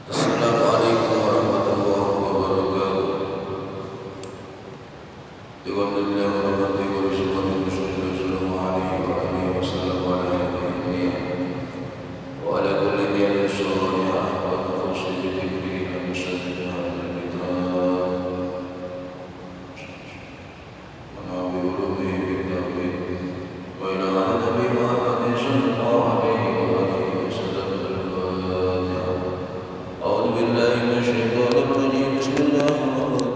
Assalamualaikum warahmatullahi wabarakatuh. Dewan dunia warahmatullahi wabarakatuh. Sallallahu alaihi wasallam wa ala alihi wa ala kulli niyyatin salihah wa tafsir dzikri wa musaddiqin hadal kitab. Wa bi ulumihi bid-dawid wa ila nabi Muhammad sallallahu alaihi wa alihi wasallam. Al-Fatihah. A'udzu billahi minasyaitonir rajim. Bismillahirrahmanirrahim.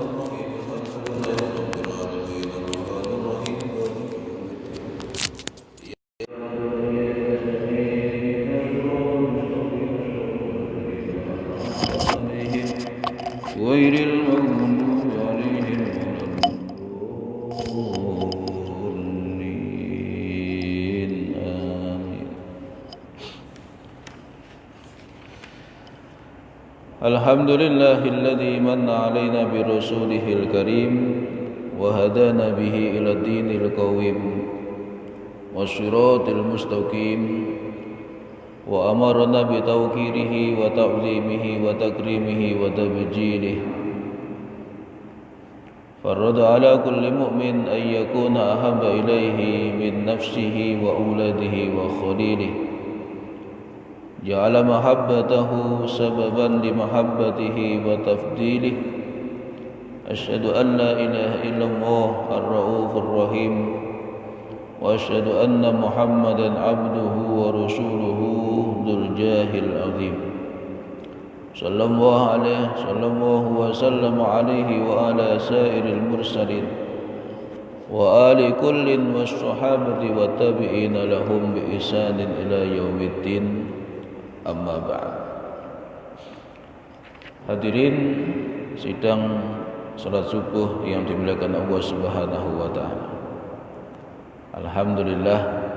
غير المغضوب عليهم ولا الضالين آمين. الحمد لله الذي من علينا برسوله الكريم وهدانا به إلى الدين القويم والصراط المستقيم وأمرنا بتوقيره وتعظيمه وتكريمه وتبجيله. فرد على كل مؤمن أن يكون أحب إليه من نفسه وأولاده وخليله. جعل محبته سببا لمحبته وتفضيله. أشهد أن لا إله إلا الله الرؤوف الرحيم وأشهد أن محمدا عبده ورسوله ذو الجاه العظيم. صلى الله وسلم عليه وعلى سائر المرسلين وآل كل والصحابة والتابعين لهم بإحسان إلى يوم الدين. Amma ba'd. Hadirin sidang salat subuh yang dimuliakan Allah Subhanahu wa taala. Alhamdulillah,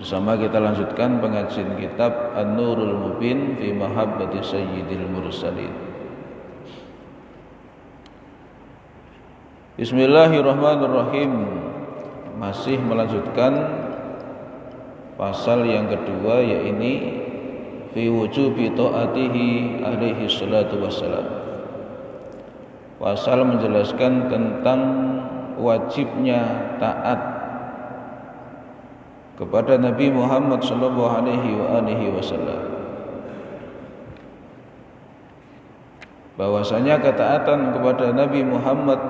bersama kita lanjutkan pengajian kitab An-Nurul Mubin fi Mahabbati Sayyidil Mursalin. Bismillahirrahmanirrahim. Masih melanjutkan pasal yang kedua, yaitu fi wujubi ta'atihi alaihi salatu wassalam. Pasal menjelaskan tentang wajibnya taat kepada Nabi Muhammad sallallahu alaihi wasallam. Bahwasanya ketaatan kepada Nabi Muhammad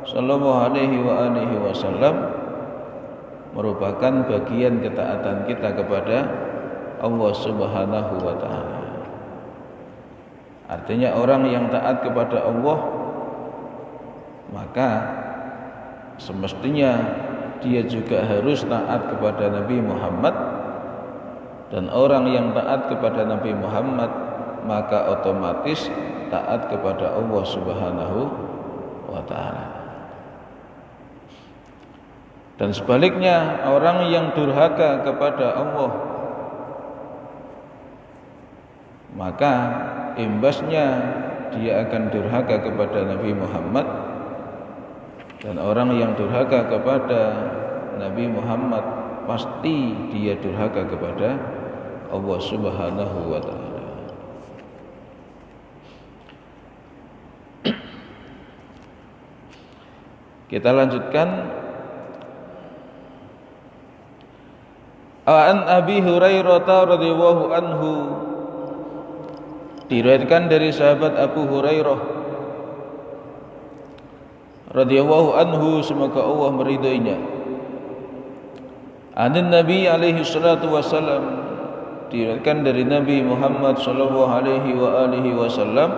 sallallahu alaihi wasallam merupakan bagian ketaatan kita kepada Allah Subhanahu wa taala. Artinya orang yang taat kepada Allah, maka semestinya dia juga harus taat kepada Nabi Muhammad, dan orang yang taat kepada Nabi Muhammad maka otomatis taat kepada Allah Subhanahu wa taala. Dan sebaliknya, orang yang durhaka kepada Allah, maka imbasnya dia akan durhaka kepada Nabi Muhammad, dan orang yang durhaka kepada Nabi Muhammad pasti dia durhaka kepada Allah Subhanahu wa taala. Kita lanjutkan. An Abi Hurairah radhiyallahu anhu, diriwayatkan dari sahabat Abu Hurairah radhiyallahu anhu, semoga Allah meridainya. Anin Nabi alaihi salatu wasallam, diriwayatkan dari Nabi Muhammad sallallahu alaihi wasallam,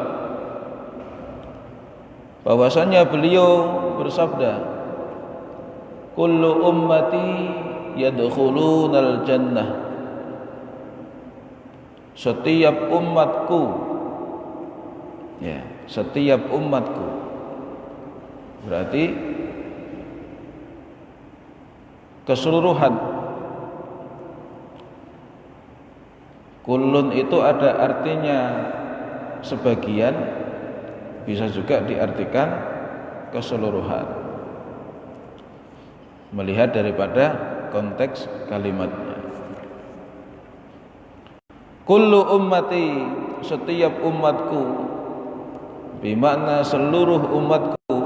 bahwasanya beliau bersabda, kullu ummati yadkhulunal jannah. Setiap umatku, ya, setiap umatku, berarti keseluruhan. Kullun itu ada artinya sebagian, bisa juga diartikan keseluruhan, melihat daripada konteks kalimatnya. Kullu ummati, setiap umatku, bermakna seluruh umatku,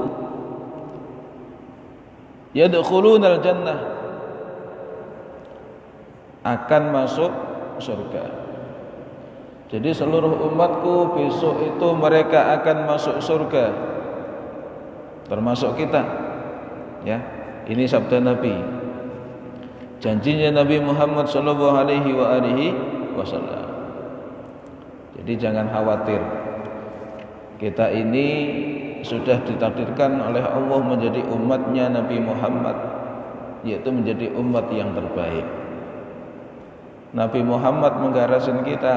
yadkhulunal jannah, akan masuk surga. Jadi seluruh umatku besok itu mereka akan masuk surga, termasuk kita. Ya, ini sabda Nabi, janjinya Nabi Muhammad sallallahu alaihi wasallam. Jadi jangan khawatir, kita ini sudah ditakdirkan oleh Allah menjadi umatnya Nabi Muhammad, yaitu menjadi umat yang terbaik. Nabi Muhammad menggarasin kita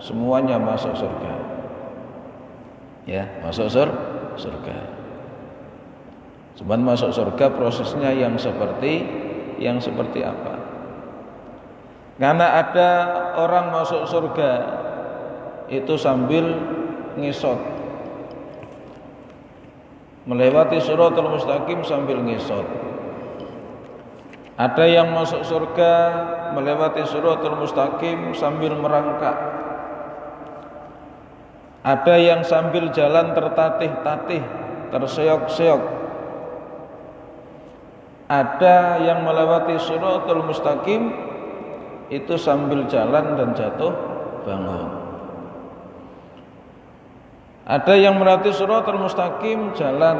semuanya masuk surga. Ya, masuk surga. Cuman masuk surga prosesnya yang seperti apa? Karena ada orang masuk surga itu sambil ngisot, melewati Shiratal Mustaqim sambil ngisot. Ada yang masuk surga melewati Shiratal Mustaqim sambil merangkak. Ada yang sambil jalan tertatih-tatih, terseok-seok. Ada yang melewati Shiratal Mustaqim itu sambil jalan dan jatuh bangun. Ada yang melewati Shiratal Mustaqim jalan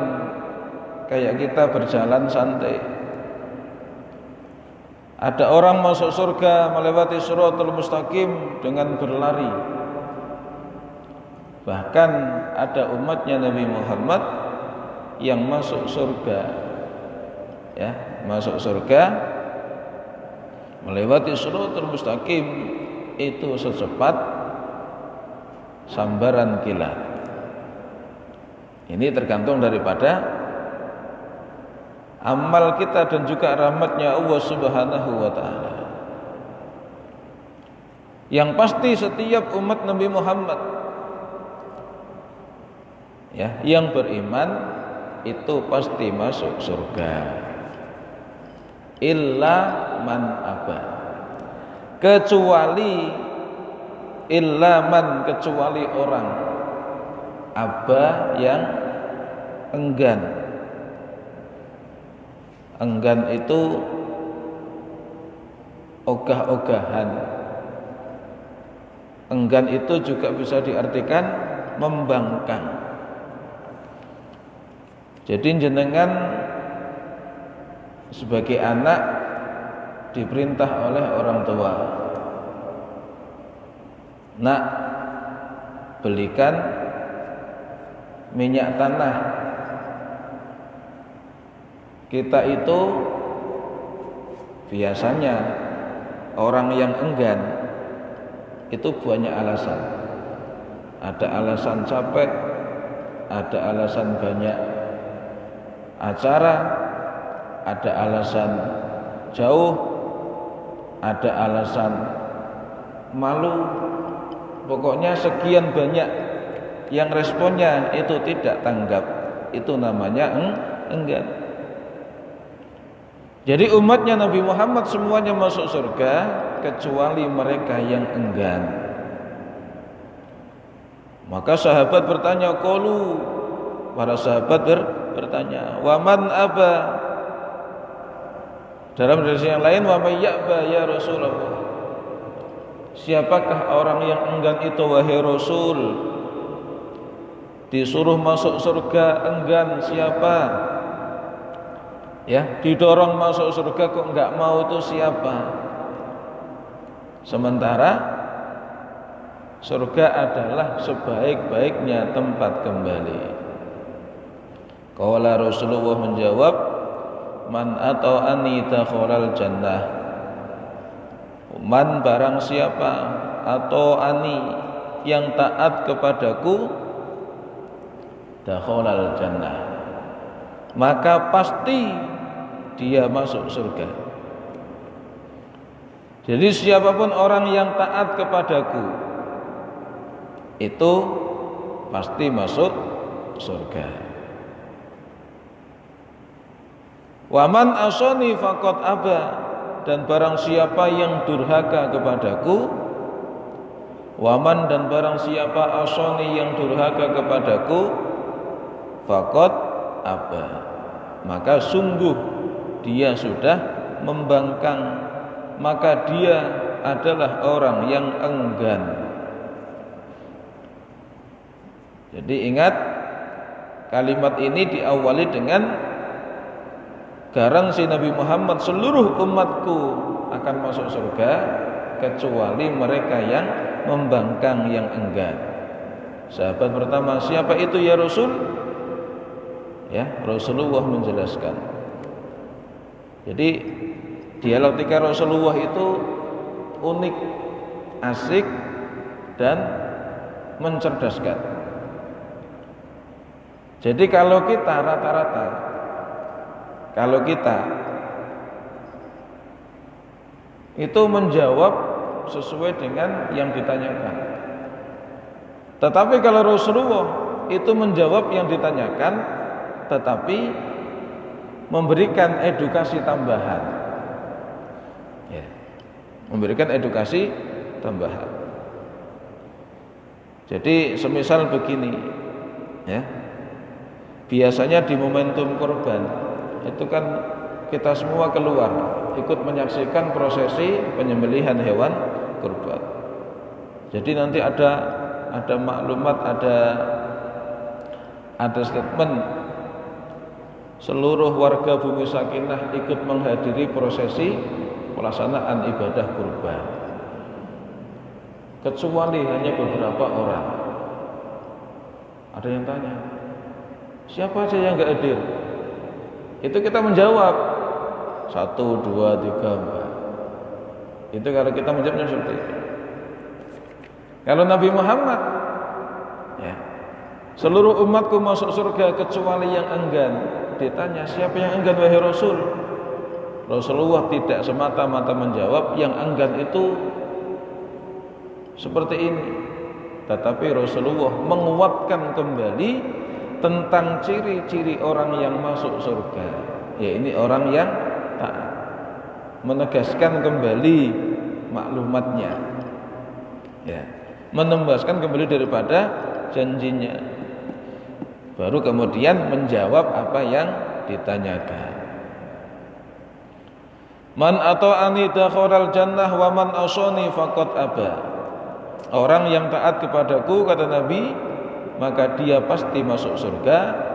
kayak kita berjalan santai. Ada orang masuk surga melewati Shiratal Mustaqim dengan berlari. Bahkan ada umatnya Nabi Muhammad yang masuk surga, ya, masuk surga melewati Shiratal Mustaqim itu secepat sambaran kilat. Ini tergantung daripada amal kita dan juga rahmatnya Allah Subhanahu wa ta'ala. Yang pasti setiap umat Nabi Muhammad, ya, yang beriman itu pasti masuk surga. Illa man aba, kecuali kecuali orang aba yang enggan. Enggan itu ogah-ogahan. Enggan itu juga bisa diartikan membangkang. Jadi jenengan sebagai anak diperintah oleh orang tua, nak, belikan minyak tanah. Kita itu biasanya orang yang enggan itu banyak alasan. Ada alasan capek, ada alasan banyak acara, ada alasan jauh, ada alasan malu. Pokoknya sekian banyak yang responnya itu tidak tanggap. Itu namanya enggan. Jadi umatnya Nabi Muhammad semuanya masuk surga kecuali mereka yang enggan. Maka sahabat bertanya, qalu, para sahabat bertanya, wa man aba. Dalam versi yang lain, wa may ya'ba ya Rasulullah. Siapakah orang yang enggan itu wahai Rasul? Disuruh masuk surga enggan, siapa? Ya, didorong masuk surga kok enggak mau, itu siapa? Sementara surga adalah sebaik-baiknya tempat kembali. Qala Rasulullah menjawab, man ata'ani dakhalal jannah. Man barang siapa ata'ani yang taat kepadaku, dakhalal jannah, maka pasti dia masuk surga. Jadi siapapun orang yang taat kepadaku itu pasti masuk surga. Waman asani faqad aba, dan barang siapa yang durhaka kepadaku Waman dan barang siapa asoni yang durhaka kepadaku, faqad aba, maka sungguh dia sudah membangkang, maka dia adalah orang yang enggan. Jadi ingat, kalimat ini diawali dengan garansi Nabi Muhammad, seluruh umatku akan masuk surga kecuali mereka yang membangkang, yang enggan. Sahabat pertama, siapa itu ya Rasul? Ya, Rasulullah menjelaskan. Jadi dialektika Rasulullah itu unik, asik, dan mencerdaskan. Jadi kalau kita rata-rata, kalau kita itu menjawab sesuai dengan yang ditanyakan. Tetapi kalau Rasulullah itu menjawab yang ditanyakan, tetapi memberikan edukasi tambahan. Ya, memberikan edukasi tambahan. Jadi semisal begini, ya, biasanya di momentum kurban itu kan kita semua keluar ikut menyaksikan prosesi penyembelihan hewan kurban. Jadi nanti ada maklumat, ada statement, seluruh warga Bumi Sakinah ikut menghadiri prosesi pelaksanaan ibadah kurban, kecuali hanya beberapa orang. Ada yang tanya, siapa aja yang enggak hadir? Itu kita menjawab 1, 2, 3, 4. Itu kalau kita menjawabnya seperti itu. Kalau Nabi Muhammad, ya, seluruh umatku masuk surga kecuali yang enggan. Ditanya, siapa yang enggan wahai Rasul? Rasulullah tidak semata-mata menjawab yang enggan itu seperti ini, tetapi Rasulullah menguatkan kembali tentang ciri-ciri orang yang masuk surga. Ya, ini orang yang taat, menegaskan kembali maklumatnya, ya, menembaskan kembali daripada janjinya, baru kemudian menjawab apa yang ditanyakan. Man ata'ani dakhalal jannah wa man asani faqad aba. Orang yang taat kepadaku, kata Nabi, maka dia pasti masuk surga.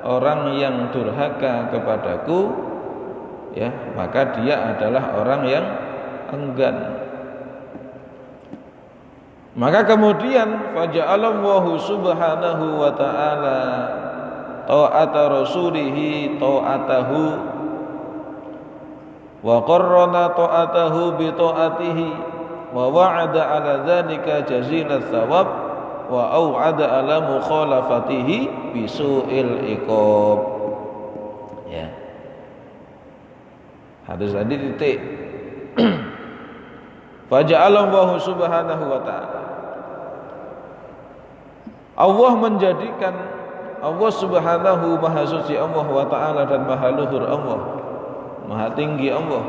Orang yang durhaka kepadaku, ya, maka dia adalah orang yang enggan. Maka kemudian faja'alallahu subhanahu wa ta'ala ta'ata rasulihi ta'atahu wa qarrana ta'atahu bi ta'atihi wa wa'ada 'ala dzalika jazilat thawab wa au'ada 'ala mukhalafatihi bi su'il iqab. Ya. Hadis tadi titik. Faja'alallahu subhanahu wa ta'ala, Allah menjadikan, Allah subhanahu, maha suci Allah, wa ta'ala, dan maha luhur Allah, maha tinggi Allah,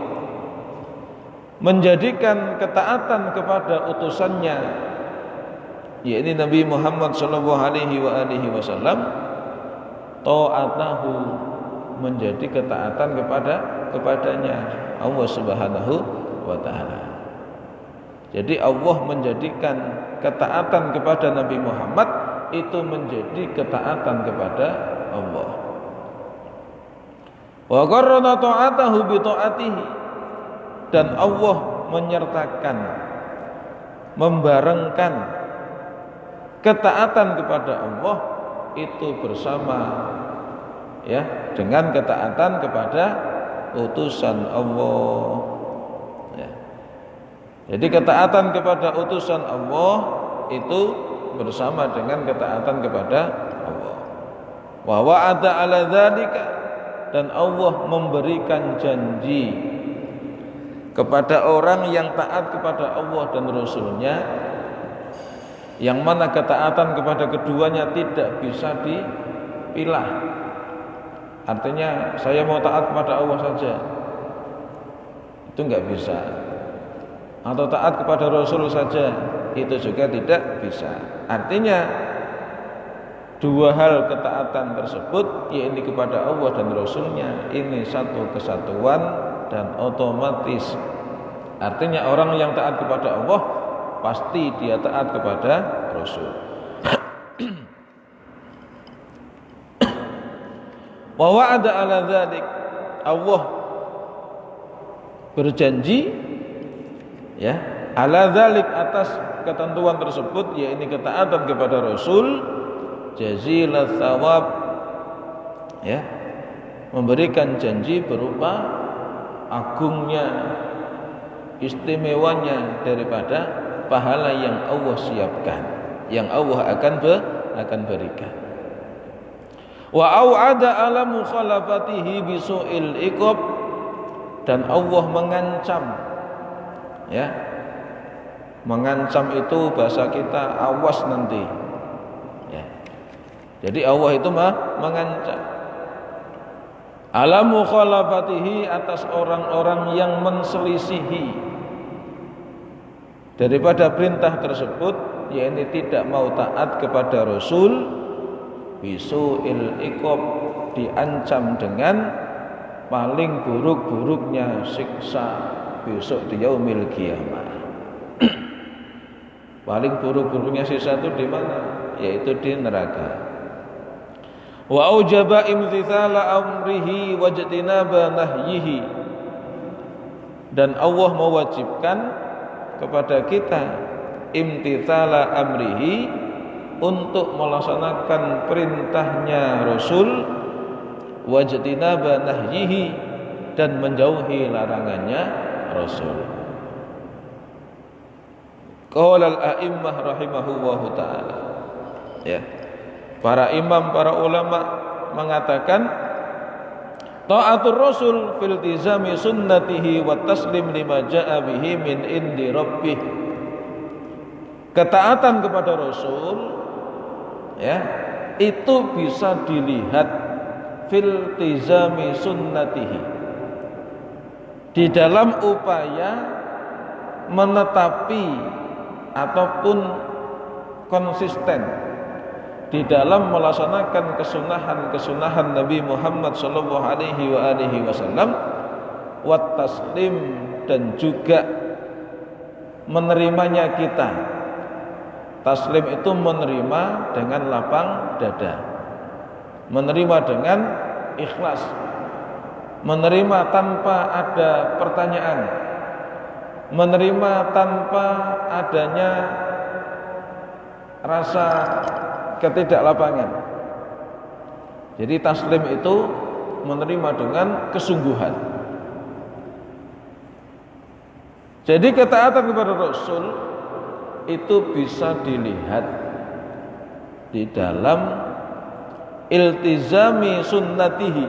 menjadikan ketaatan kepada utusannya, yakni Nabi Muhammad sallallahu alaihi wasallam, ta'atahu, menjadi ketaatan kepadanya Allah subhanahu wa ta'ala. Jadi Allah menjadikan ketaatan kepada Nabi Muhammad itu menjadi ketaatan kepada Allah. Wa qarrana ta'atahu bi ta'atihi, dan Allah menyertakan, membarengkan ketaatan kepada Allah itu bersama, ya, dengan ketaatan kepada utusan Allah. Jadi ketaatan kepada utusan Allah itu bersama dengan ketaatan kepada Allah. Wa wa'ada 'ala dzalika, dan Allah memberikan janji kepada orang yang taat kepada Allah dan Rasulnya, yang mana ketaatan kepada keduanya tidak bisa dipilah. Artinya saya mau taat kepada Allah saja, itu enggak bisa, atau taat kepada Rasul saja, itu juga tidak bisa. Artinya dua hal ketaatan tersebut, yaitu kepada Allah dan Rasulnya, ini satu kesatuan dan otomatis. Artinya orang yang taat kepada Allah pasti dia taat kepada Rasul. Wa wa'ada ala dzalik, Allah berjanji ya, ala dzalik, atas ketentuan tersebut, yaitu ketaatan kepada Rasul, jazilat thawab, ya, memberikan janji berupa agungnya, istimewanya daripada pahala yang Allah siapkan, yang Allah akan berikan. Wa au'ada ala mukhalafatihi bisu'il iqab, dan Allah mengancam, ya, mengancam itu bahasa kita awas nanti, ya. Jadi Allah itu mengancam ala mukhalafatihi, atas orang-orang yang menselisihi daripada perintah tersebut, yaitu tidak mau taat kepada Rasul, bisu'il iqab, diancam dengan paling buruk-buruknya siksa besok di yaumil qiyamah. Paling buruk-buruknya siksa itu di mana? Yaitu di neraka. Wa aujaba imtithala amrihi wajtinaba nahyihi, dan Allah mewajibkan kepada kita imtithala amrihi, untuk melaksanakan perintahnya Rasul, wajtinaba nahyihi, dan menjauhi larangannya Rasul. Qala al-a'immah rahimahullahu ta'ala, ya, para imam, para ulama mengatakan ta'atur Rasul fil tizami sunnatihi wa taslim lima ja'a bihi min indi rabbih. Ketaatan kepada Rasul, ya, itu bisa dilihat fil tizami sunnatihi, di dalam upaya menetapi ataupun konsisten di dalam melaksanakan kesunahan Nabi Muhammad sallallahu alaihi wasallam, wa taslim, dan juga menerimanya kita. Taslim itu menerima dengan lapang dada, menerima dengan ikhlas, menerima tanpa ada pertanyaan, menerima tanpa adanya rasa ketidaklapangan. Jadi taslim itu menerima dengan kesungguhan. Jadi ketaatan kepada Rasul itu bisa dilihat di dalam iltizami sunnatihi,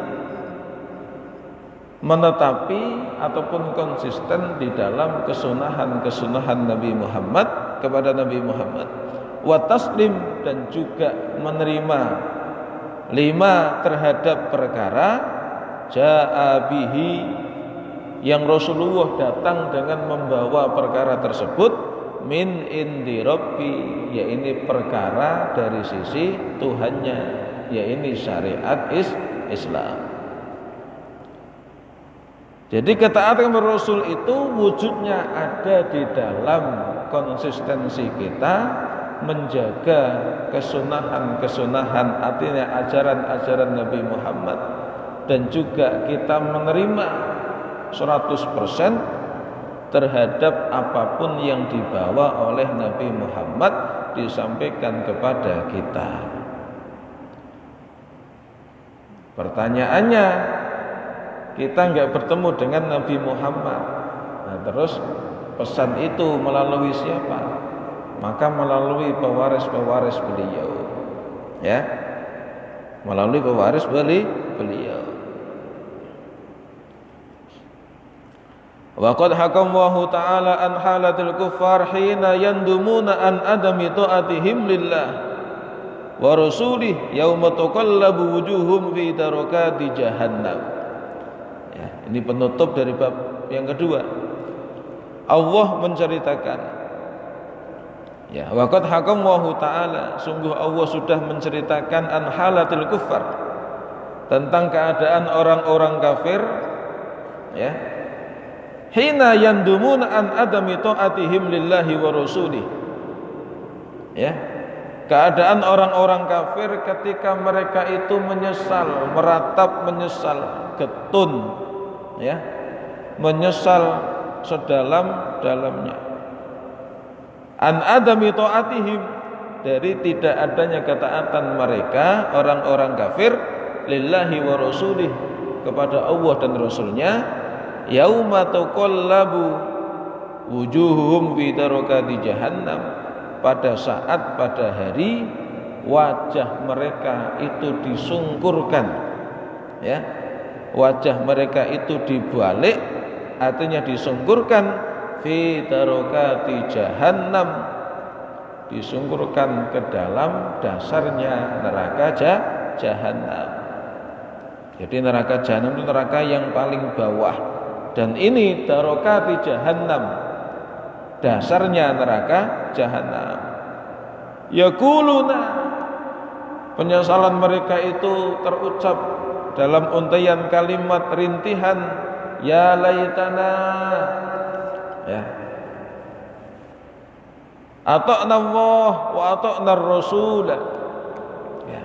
menetapi ataupun konsisten di dalam kesunahan Nabi Muhammad, kepada Nabi Muhammad, wa taslim, dan juga menerima lima terhadap perkara ja'a bihi, yang Rasulullah datang dengan membawa perkara tersebut, min indi rabbi, yaitu perkara dari sisi Tuhannya, yaitu syariat Islam. Jadi ketaatan kepada Rasul itu wujudnya ada di dalam konsistensi kita menjaga kesunahan, artinya ajaran-ajaran Nabi Muhammad, dan juga kita menerima 100% terhadap apapun yang dibawa oleh Nabi Muhammad disampaikan kepada kita. Pertanyaannya, kita enggak bertemu dengan Nabi Muhammad, nah terus pesan itu melalui siapa? Maka melalui pewaris-pewaris beliau, ya, melalui pewaris beliau. Wa qad hakamwahu ta'ala an halatil kuffar hina yandumuna an adami ta'atihim lillah wa rasulih yauma tuqallabu wujuhum fi darakati jahannam. Ya, ini penutup dari bab yang kedua. Allah menceritakan Ya, waqad hakamwahu ta'ala, sungguh Allah sudah menceritakan an halatil kuffar, tentang keadaan orang-orang kafir, ya. Hina yandumuna an adami ta'atihim lillahi wa rasulih. Ya. Keadaan orang-orang kafir ketika mereka itu menyesal, meratap menyesal, getun, ya. Menyesal sedalam-dalamnya. An adami ta'atihim, dari tidak adanya ketaatan mereka orang-orang kafir lillahi wa rasulih, kepada Allah dan Rasulnya, yauma taqallabu wujuhuhum fi darokati jahannam, pada saat, pada hari wajah mereka itu disungkurkan, ya, wajah mereka itu dibalik, artinya disungkurkan, fi darokati jahannam, disungkurkan ke dalam dasarnya neraka jahannam. Jadi neraka jahannam itu neraka yang paling bawah, dan ini darokati jahannam, dasarnya neraka jahannam. Yaquluna, penyesalan mereka itu terucap dalam untaian kalimat rintihan, ya laitana, ya, ata'na Allah wa ata'na Rasul. Ya.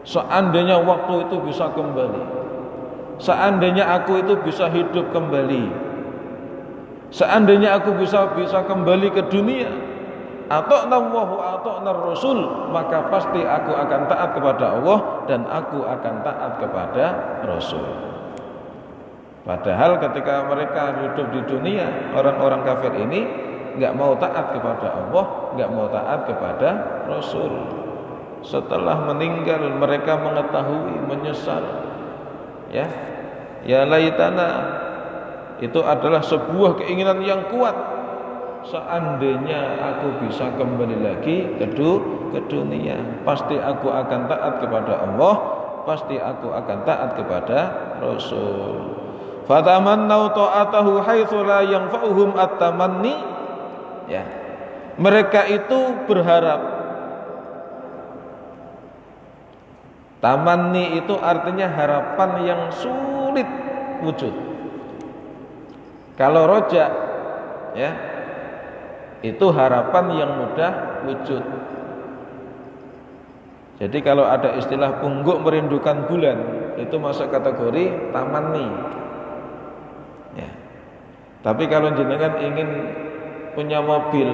Seandainya waktu itu bisa kembali, seandainya aku itu bisa hidup kembali, seandainya aku bisa kembali ke dunia, ata'na Allah wa ata'na Rasul, maka pasti aku akan taat kepada Allah dan aku akan taat kepada Rasul. Padahal ketika mereka hidup di dunia, orang-orang kafir ini enggak mau taat kepada Allah, enggak mau taat kepada Rasul. Setelah meninggal mereka mengetahui, menyesal. Ya. Ya laitana, itu adalah sebuah keinginan yang kuat. Seandainya aku bisa kembali lagi ke dunia, pasti aku akan taat kepada Allah, pasti aku akan taat kepada Rasul. Fatamannau ta'atahu haitsu la yanfa'uhum at-tamanni. Ya. Mereka itu berharap. Tamanni itu artinya harapan yang sulit wujud. Kalau roja, ya, itu harapan yang mudah wujud. Jadi kalau ada istilah pungguk merindukan bulan, itu masuk kategori tamanni. Ya. Tapi kalau jenengan ingin punya mobil,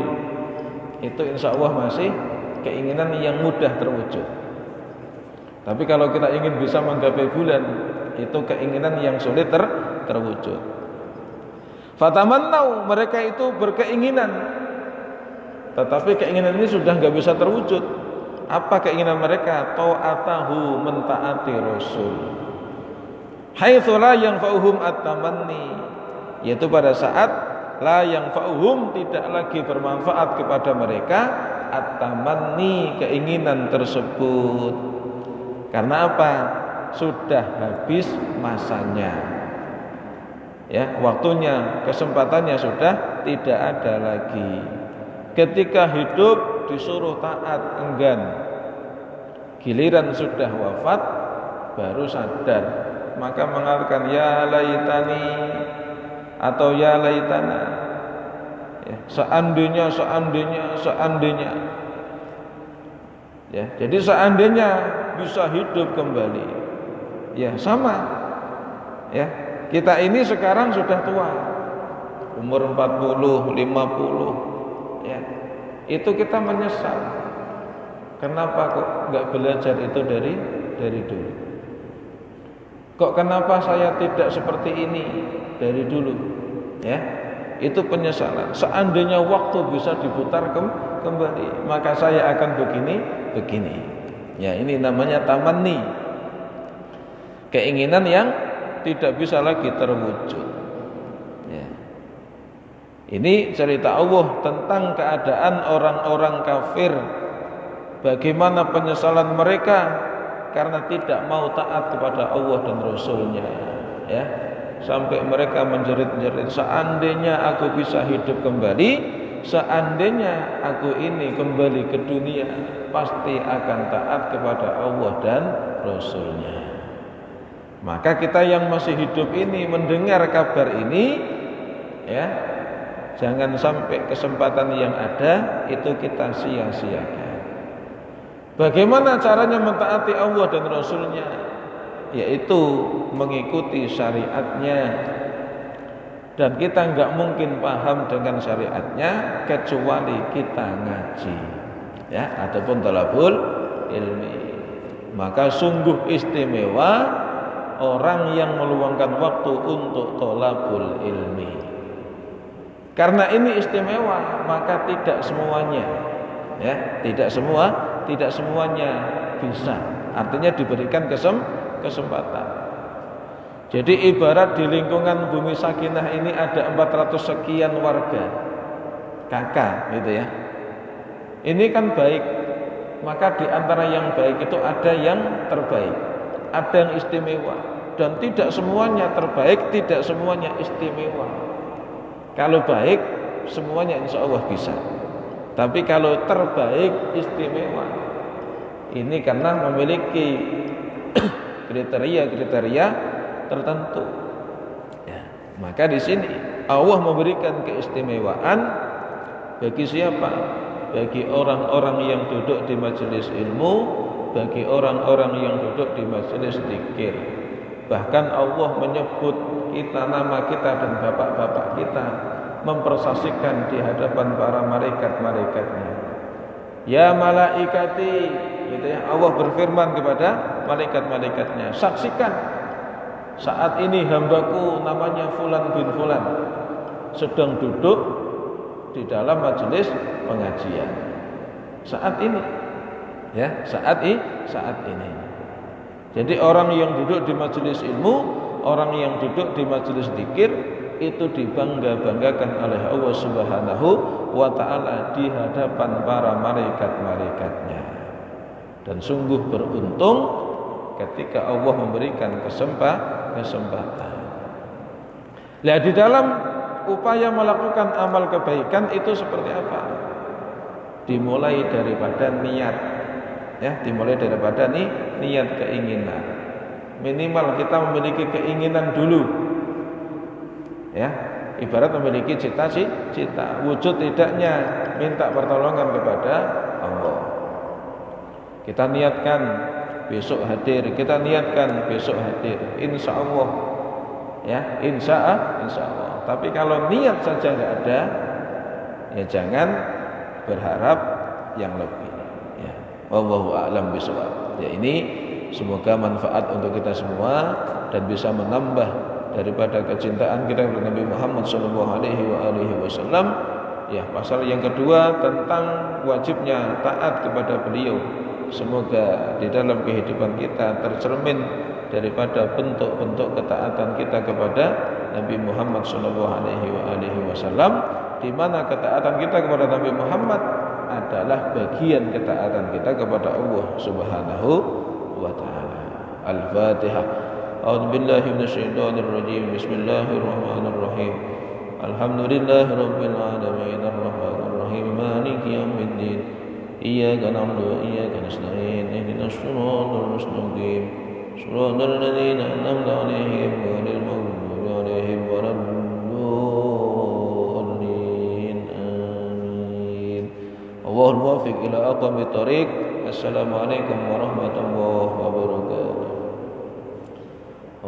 itu insya Allah masih keinginan yang mudah terwujud. Tapi kalau kita ingin bisa menggapai bulan, itu keinginan yang sulit terwujud. Fatamannau, mereka itu berkeinginan, tetapi keinginan ini sudah nggak bisa terwujud. Apa keinginan mereka? Ta'atahu, mentaati Rasul. Haitsu la yanfa'uhum at-tamanni, yaitu pada saat la yanfa'uhum, tidak lagi bermanfaat kepada mereka at-tamanni, keinginan tersebut. Karena apa? Sudah habis masanya. Ya, waktunya, kesempatannya sudah tidak ada lagi. Ketika hidup disuruh taat, enggan. Giliran sudah wafat baru sadar. Maka mengatakan ya laitani atau ya laitana. Ya, seandainya. Ya, jadi seandainya bisa hidup kembali. Ya, sama. Ya, kita ini sekarang sudah tua. Umur 40, 50. Ya. Itu kita menyesal. Kenapa kok enggak belajar itu dari dulu? Kok kenapa saya tidak seperti ini dari dulu? Ya. Itu penyesalan. Seandainya waktu bisa diputar kembali, maka saya akan begini. Ya, ini namanya tamanni. Keinginan yang tidak bisa lagi terwujud. Ya. Ini cerita Allah tentang keadaan orang-orang kafir. Bagaimana penyesalan mereka karena tidak mau taat kepada Allah dan Rasulnya. Ya. Sampai mereka menjerit-jerit, seandainya aku bisa hidup kembali, seandainya aku ini kembali ke dunia, pasti akan taat kepada Allah dan Rasulnya. Maka kita yang masih hidup ini mendengar kabar ini, ya, jangan sampai kesempatan yang ada itu kita sia-siakan. Bagaimana caranya mentaati Allah dan Rasulnya? Yaitu mengikuti syariatnya. Dan kita nggak mungkin paham dengan syariatnya kecuali kita ngaji, ya, ataupun talabul ilmi. Maka sungguh istimewa orang yang meluangkan waktu untuk talabul ilmi. Karena ini istimewa, maka tidak semuanya, ya, tidak semuanya bisa. Artinya diberikan kesempatan. Jadi ibarat di lingkungan Bumi Sakinah ini ada 400 sekian warga kakak gitu ya. Ini kan baik, maka di antara yang baik itu ada yang terbaik, ada yang istimewa, dan tidak semuanya terbaik, tidak semuanya istimewa. Kalau baik semuanya insya Allah bisa, tapi kalau terbaik istimewa ini karena memiliki kriteria tertentu, ya. Maka di sini Allah memberikan keistimewaan bagi siapa? Bagi orang-orang yang duduk di majelis ilmu, bagi orang-orang yang duduk di majelis zikir. Bahkan Allah menyebut kita, nama kita dan bapak-bapak kita, mempersaksikan di hadapan para malaikat-malaikatnya. Ya malaikati, gitu ya. Allah berfirman kepada malaikat-malaikatnya, saksikan saat ini hambaku namanya Fulan bin Fulan sedang duduk di dalam majelis pengajian saat ini, ya, saat ini. Jadi orang yang duduk di majelis ilmu, orang yang duduk di majelis zikir itu dibangga-banggakan oleh Allah Subhanahu wa taala di hadapan para malaikat-malaikatnya. Dan sungguh beruntung ketika Allah memberikan kesempatan. Nah, di dalam upaya melakukan amal kebaikan itu seperti apa? Dimulai daripada niat, ya, dimulai daripada niat, keinginan. Minimal kita memiliki keinginan dulu, ya. Ibarat memiliki cita-cita, wujud tidaknya minta pertolongan kepada Allah. Kita niatkan besok hadir, kita niatkan besok hadir, insya Allah, ya, insya Allah. Tapi kalau niat saja nggak ada, ya jangan berharap yang lebih, ya. Wallahu a'lam bishawab. Ya, ini semoga manfaat untuk kita semua dan bisa menambah daripada kecintaan kita kepada Nabi Muhammad SAW. Ya, pasal yang kedua tentang wajibnya taat kepada beliau. Semoga di dalam kehidupan kita tercermin daripada bentuk-bentuk ketaatan kita kepada Nabi Muhammad SAW, di mana ketaatan kita kepada Nabi Muhammad adalah bagian ketaatan kita kepada Allah Subhanahu wa taala. Al-Fatihah. A'udzu billahi minasyaitonir rajim. Bismillahirrahmanirrahim. Alhamdulillahirabbil alamin arrahmanir rahim maliki yaumiddin. إياك نعبد وإياك نستعين اهدنا الصراط المستقيم صراط الذين أنعمت عليهم غير المغضوب عليهم ولا الضالين آمين. الله الموفق إلى أقوم الطريق. السلام عليكم ورحمة الله وبركاته.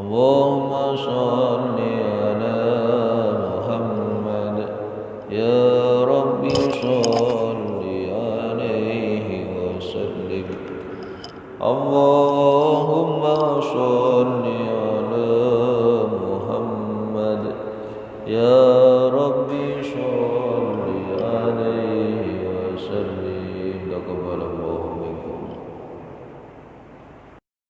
اللهم صل على محمد يا ربي صل Allahumma sholli ala Muhammad ya Rabbi sholli alaihi wa sallim. Taqabbalallahu